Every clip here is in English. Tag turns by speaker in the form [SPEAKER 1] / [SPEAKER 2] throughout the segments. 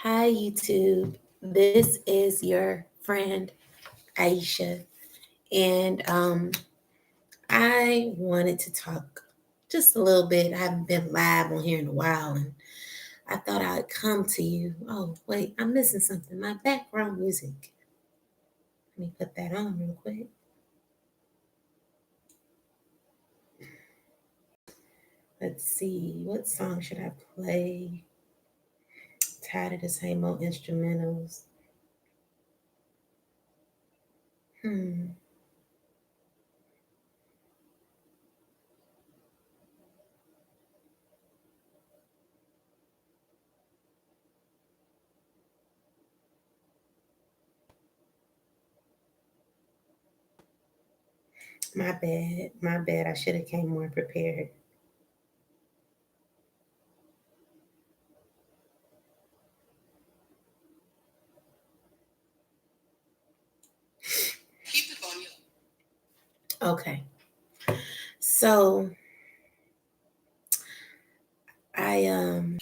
[SPEAKER 1] Hi, YouTube. This is your friend Aisha, and I wanted to talk just a little bit. I haven't been live on here in a while, and I thought I'd come to you. Oh, wait, I'm missing something. My background music. Let me put that on real quick. Let's see, what song should I play? Tired of the same old instrumentals. Hmm. My bad. My bad. I should have came more prepared. Okay. So I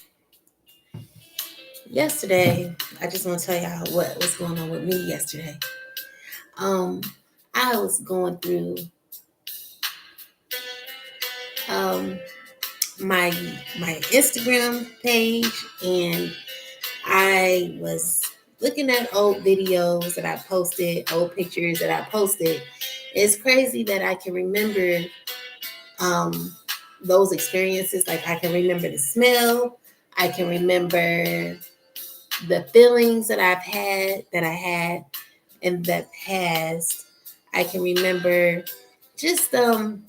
[SPEAKER 1] yesterday, I just want to tell y'all what was going on with me yesterday. Um, I was going through um my my Instagram page, and I was looking at old videos that I posted, old pictures that I posted. It's crazy that I can remember um those experiences. Like I can remember the smell, I can remember the feelings that I had in the past. I can remember just a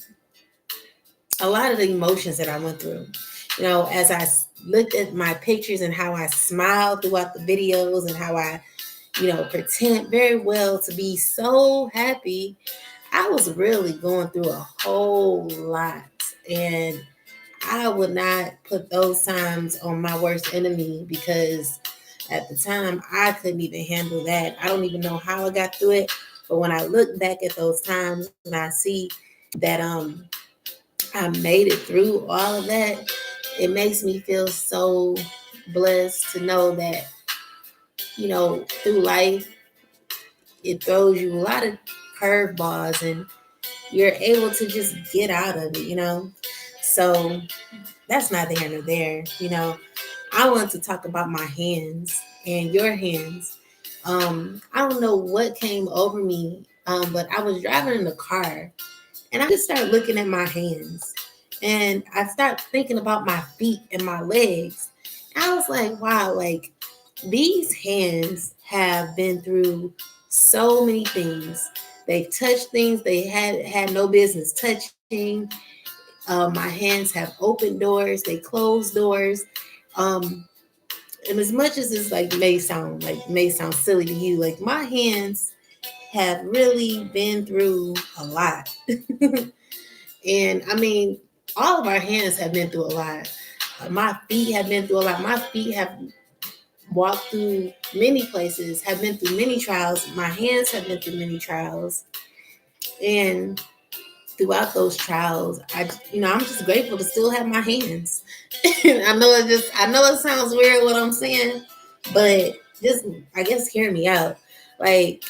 [SPEAKER 1] lot of the emotions that I went through. As I looked at my pictures and how I smiled throughout the videos and how I, pretend very well to be so happy, I was really going through a whole lot. And I would not put those times on my worst enemy because at the time I couldn't even handle that. I don't even know how I got through it. But when I look back at those times and I see that I made it through all of that, it makes me feel so blessed to know that, through life, it throws you a lot of curveballs and you're able to just get out of it. So that's neither here nor there. I want to talk about my hands and your hands. I don't know what came over me, but I was driving in the car and I just started looking at my hands and I started thinking about my feet and my legs. I was like, wow, like these hands have been through so many things. They've touched things they had no business touching. My hands have opened doors, they closed doors. Um, and as much as this may sound silly to you, like my hands have really been through a lot. And I mean, all of our hands have been through a lot. My feet have been through a lot. My feet have walked through many places, have been through many trials. My hands have been through many trials. And throughout those trials, I'm just grateful to still have my hands. I know it sounds weird what I'm saying, but just, I guess, hear me out. Like,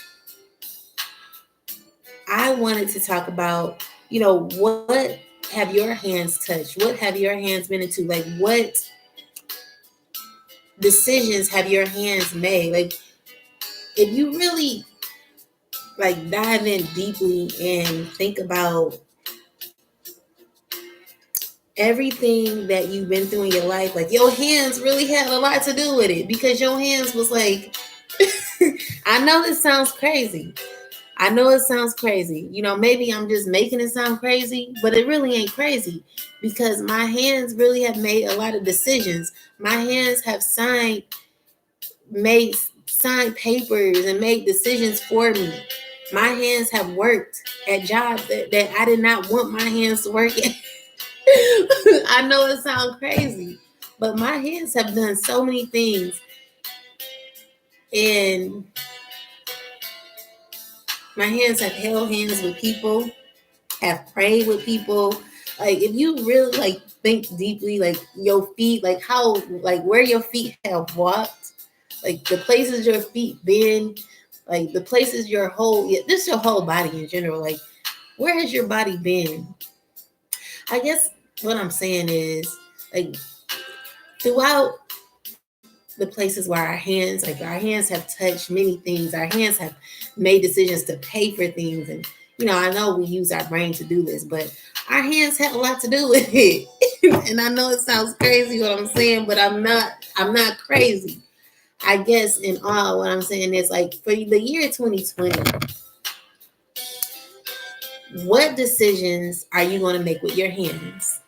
[SPEAKER 1] I wanted to talk about, what have your hands touched? What have your hands been into? Like, what decisions have your hands made? Like, if you really like dive in deeply and think about everything that you've been through in your life, like your hands really had a lot to do with it because your hands was like, I know this sounds crazy. I know it sounds crazy. Maybe I'm just making it sound crazy, but it really ain't crazy because my hands really have made a lot of decisions. My hands have made signed papers and made decisions for me. My hands have worked at jobs that I did not want my hands to work at. I know it sounds crazy, but my hands have done so many things. And my hands have held hands with people, have prayed with people. Like if you really think deeply, like your feet, like how, like where your feet have walked, Like the places your feet been, like the places your whole, just your whole body in general. Like, where has your body been? I guess what I'm saying is, like, throughout the places where our hands have touched many things. Our hands have made decisions to pay for things. And, I know we use our brain to do this, but our hands had a lot to do with it. And I know it sounds crazy what I'm saying, but I'm not crazy. I guess in all, what I'm saying is, like, for the year 2020, what decisions are you going to make with your hands?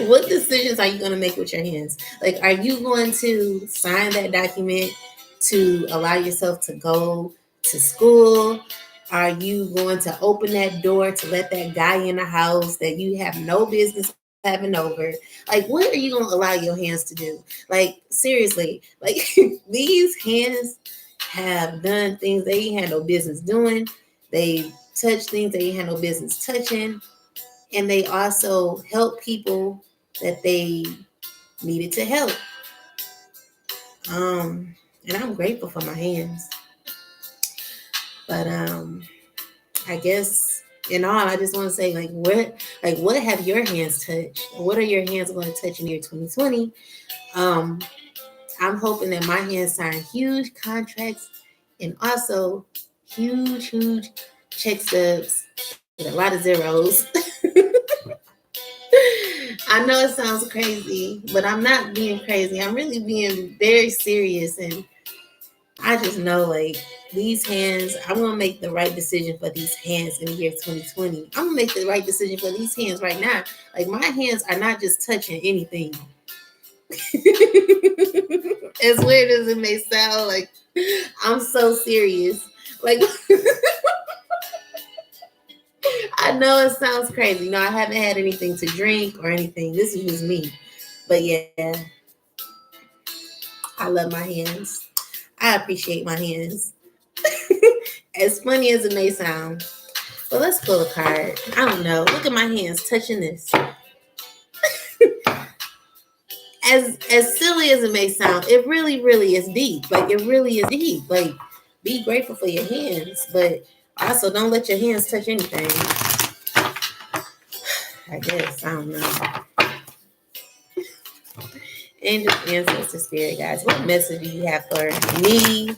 [SPEAKER 1] What decisions are you going to make with your hands? Like, are you going to sign that document to allow yourself to go to school? Are you going to open that door to let that guy in the house that you have no business having over? Like, what are you going to allow your hands to do? Like, seriously, like, these hands have done things they ain't had no business doing. They touch things they ain't had no business touching. And they also help people that they needed to help. And I'm grateful for my hands. But I guess in all, I just want to say, what have your hands touched? What are your hands going to touch in year 2020? I'm hoping that my hands sign huge contracts and also huge check stubs with a lot of zeros. I know it sounds crazy, but I'm not being crazy. I'm really being very serious. And I just know, like, these hands, I'm going to make the right decision for these hands in the year 2020. I'm going to make the right decision for these hands right now. Like, my hands are not just touching anything. As weird as it may sound, like, I'm so serious. Like, I know it sounds crazy. No, I haven't had anything to drink or anything. This is just me. But yeah, I love my hands. I appreciate my hands. As funny as it may sound. But let's pull a card. I don't know. Look at my hands touching this. As silly as it may sound, it really, really is deep. Like, it really is deep. Like, be grateful for your hands, but also don't let your hands touch anything. I guess. I don't know. Angel, ancestor, spirit, guys, what message do you have for me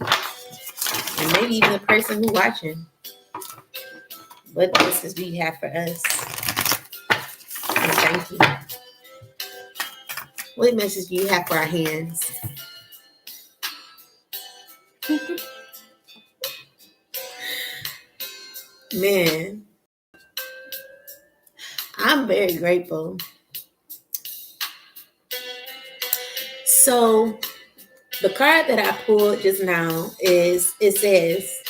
[SPEAKER 1] and maybe even the person who's watching? What message do you have for us? And thank you. What message do you have for our hands? Man, I'm very grateful. So the card that I pulled just now it says,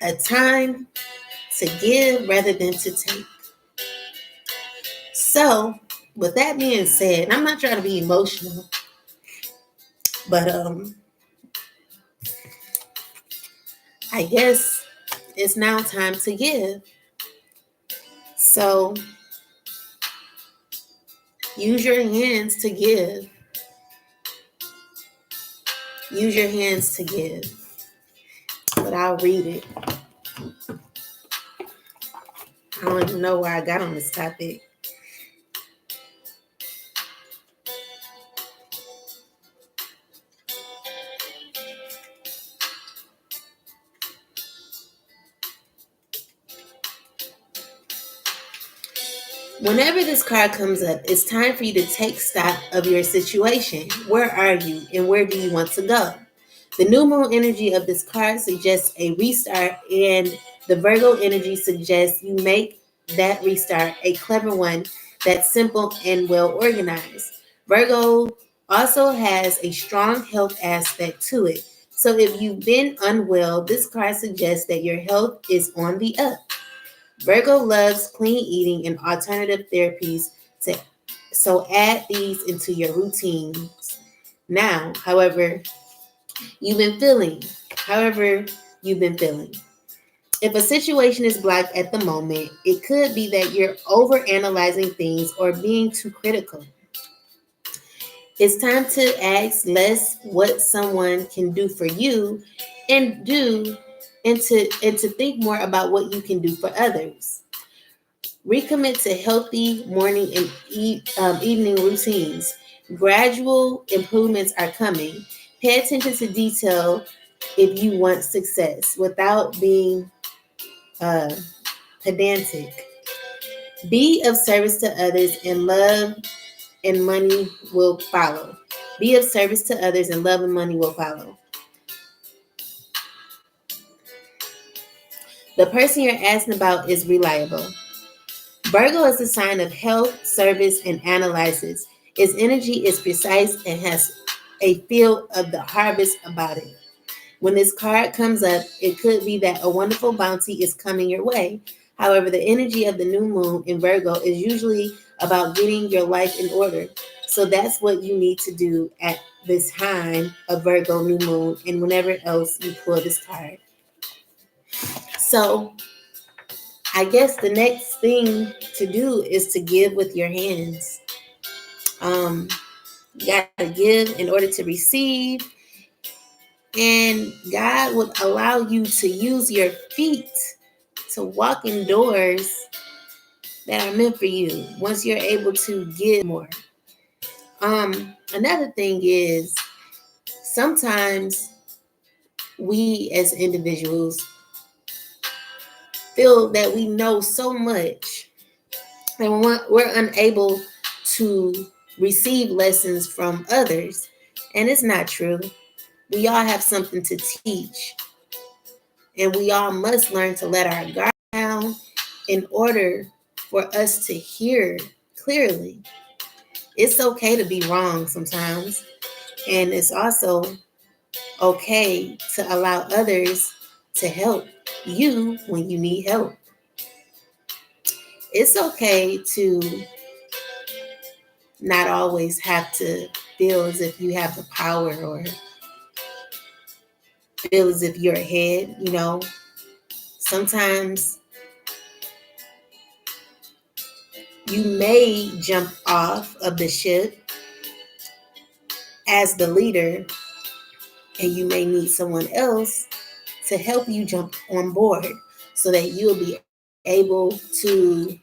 [SPEAKER 1] a time to give rather than to take. So with that being said, I'm not trying to be emotional, but I guess it's now time to give. So use your hands to give. Use your hands to give. But I'll read it. I don't even know where I got on this topic. Whenever this card comes up, it's time for you to take stock of your situation. Where are you and where do you want to go? The new moon energy of this card suggests a restart, and the Virgo energy suggests you make that restart a clever one that's simple and well organized. Virgo also has a strong health aspect to it. So if you've been unwell, this card suggests that your health is on the up. Virgo loves clean eating and alternative therapies, so add these into your routines. Now, however you've been feeling. If a situation is blocked at the moment, it could be that you're over analyzing things or being too critical. It's time to ask less what someone can do for you and do and to think more about what you can do for others. Recommit to healthy morning and evening routines. Gradual improvements are coming. Pay attention to detail if you want success without being uh, pedantic. Be of service to others and love and money will follow. Be of service to others and love and money will follow. The person you're asking about is reliable. Virgo is a sign of health, service, and analysis. Its energy is precise and has a feel of the harvest about it. When this card comes up, it could be that a wonderful bounty is coming your way. However, the energy of the new moon in Virgo is usually about getting your life in order. So that's what you need to do at this time of Virgo new moon and whenever else you pull this card. So I guess the next thing to do is to give with your hands. You got to give in order to receive. And God would allow you to use your feet to walk in doors that are meant for you once you're able to give more. Another thing is sometimes we as individuals feel that we know so much and we're unable to receive lessons from others. And it's not true. We all have something to teach. And we all must learn to let our guard down in order for us to hear clearly. It's okay to be wrong sometimes. And it's also okay to allow others to help you when you need help. It's okay to not always have to feel as if you have the power or feel as if you're ahead, you know. Sometimes you may jump off of the ship as the leader, and you may need someone else to help you jump on board so that you'll be able to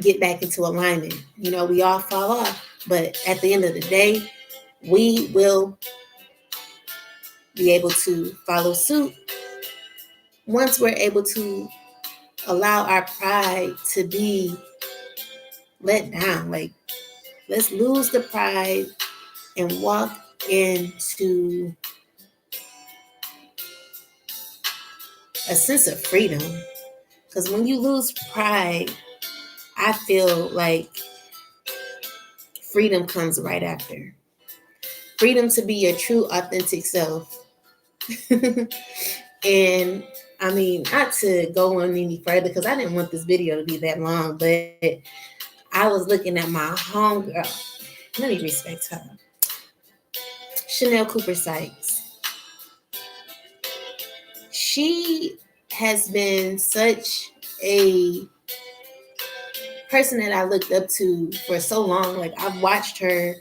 [SPEAKER 1] get back into alignment. You know, we all fall off, but at the end of the day, we will be able to follow suit once we're able to allow our pride to be let down. Like, let's lose the pride and walk into a sense of freedom. Because when you lose pride, I feel like freedom comes right after. Freedom to be your true, authentic self. And I mean, not to go on any further because I didn't want this video to be that long, but I was looking at my homegirl. Let me respect her. Chanel Cooper Sykes. She has been such a person that I looked up to for so long. Like, I've watched her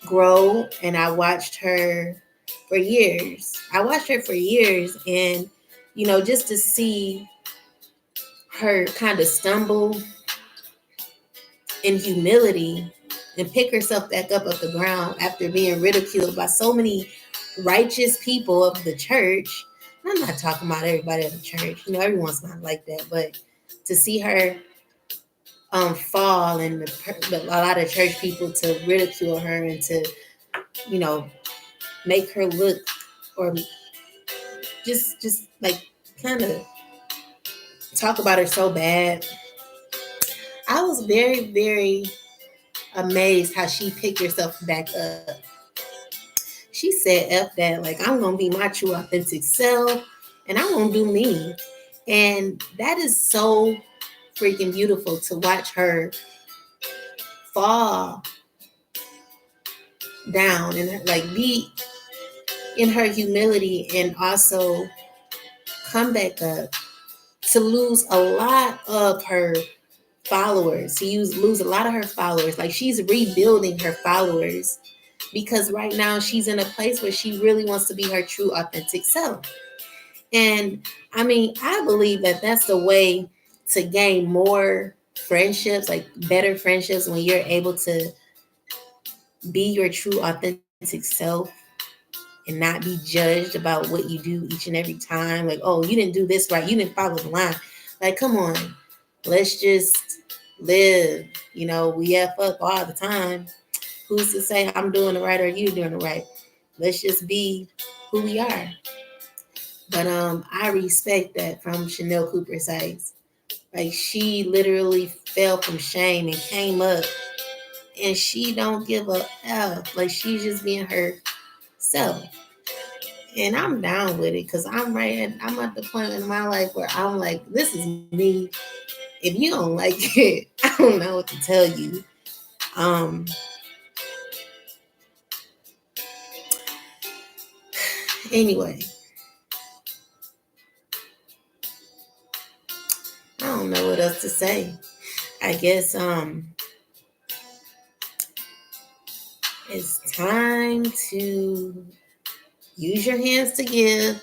[SPEAKER 1] grow and I watched her for years. And, you know, just to see her kind of stumble in humility and pick herself back up off the ground after being ridiculed by so many righteous people of the church. I'm not talking about everybody at the church. You know, everyone's not like that. But to see her fall and a lot of church people to ridicule her and to, you know, make her look or just like kind of talk about her so bad. I was very, very amazed how she picked herself back up. She said, F that, like, I'm going to be my true authentic self and I'm going to do me. And that is so freaking beautiful to watch her fall down and like be in her humility and also come back up, to lose a lot of her followers, to lose a lot of her followers. Like, she's rebuilding her followers because right now she's in a place where she really wants to be her true, authentic self. And I mean, I believe that that's the way to gain more friendships, like better friendships, when you're able to be your true, authentic self and not be judged about what you do each and every time. Like, oh, you didn't do this right. You didn't follow the line. Like, come on. Let's just live. You know, we F up all the time. Who's to say I'm doing it right or you doing it right? Let's just be who we are. But I respect that from Chanel Cooper Sykes. Like, she literally fell from shame and came up, and she don't give a F. Like, she's just being herself. And I'm down with it because I'm at the point in my life where I'm like, this is me. If you don't like it, I don't know what to tell you. Anyway, I don't know what else to say. I guess it's time to use your hands to give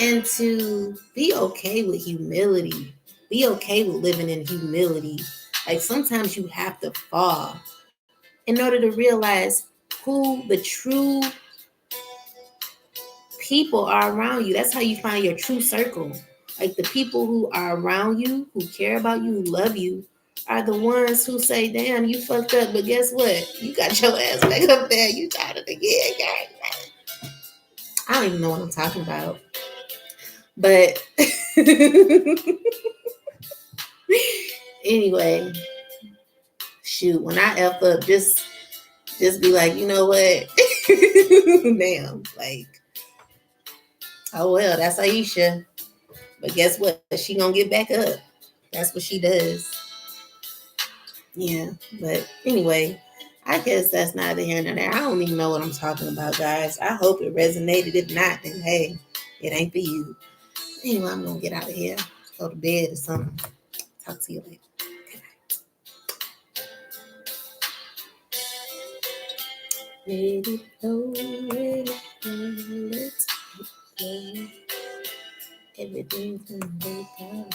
[SPEAKER 1] and to be okay with humility. Be okay with living in humility. Like, sometimes you have to fall in order to realize who the true people are around you. That's how you find your true circle. Like, the people who are around you, who care about you, who love you, are the ones who say, damn, you fucked up, but guess what? You got your ass back up there. You tried it again. I don't even know what I'm talking about. But anyway, shoot, when I F up, just be like, you know what? Damn, like, oh well, that's Aisha. But guess what? She gonna get back up. That's what she does. Yeah, but anyway, I guess that's neither here nor there. I don't even know what I'm talking about, guys. I hope it resonated. If not, then hey, it ain't for you. Anyway, I'm gonna get out of here, go to bed or something. Talk to you later. Let it flow, let it flow, let it flow. Everything's gonna work out.